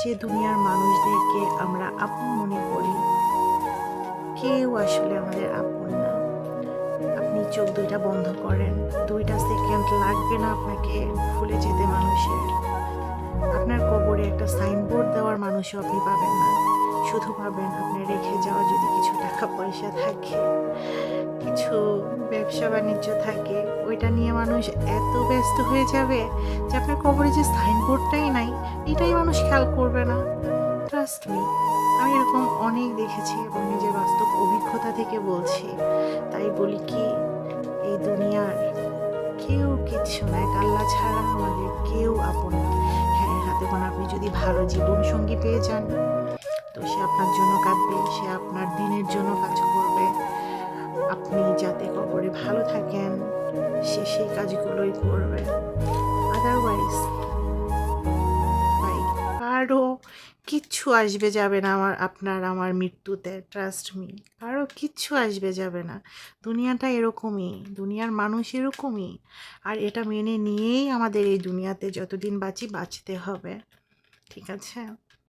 যে দুনিয়ার মানুষদেরকে আমরা আপন মনে করি, কেউ আসলে আমাদের আপন না। আপনি চোখ দুইটা বন্ধ করেন, 2টা সেকেন্ড লাগবে না আপনাকে ভুলে যেতে মানুষের। আপনার কবরে একটা সাইনবোর্ড দেওয়ার মানুষও আপনি পাবেন না। শুধু পাবেন আপনার রেখে যাওয়া যদি কিছু টাকা পয়সা থাকে, কিছু ব্যবসা বাণিজ্য থাকে, ওইটা নিয়ে মানুষ এত ব্যস্ত হয়ে যাবে যে আপনার কবরে যে সাইনবোর্ডটাই নাই, এটাই মানুষ খেয়াল করবে না। ট্রাস্ট মি, আমি এরকম অনেক দেখেছি এবং নিজের বাস্তব অভিজ্ঞতা থেকে বলছি। তাই বলি কি, এই দুনিয়ার কেউ কিচ্ছু না, এক আল্লাহ ছাড়া আমাদের কেউ আপন না। হ্যাঁ, হাতে গোনা আপনি যদি ভালো জীবন সঙ্গী পেয়ে যান, তো সে আপনার জন্য কাঁদবে, সে আপনার দিনের জন্য কাজ করবে। আপনি যাতে কবরে ভালো থাকেন, সে সেই কাজগুলোই করবে। আদারওয়াইজ ভাই, কারো কিচ্ছু আসবে যাবে না আমার মৃত্যুতে। ট্রাস্ট মি, কারো কিচ্ছু আসবে যাবে না। দুনিয়াটা এরকমই, দুনিয়ার মানুষ এরকমই। আর এটা মেনে নিয়েই আমাদের এই দুনিয়াতে যতদিন বাঁচতে হবে। ঠিক আছে।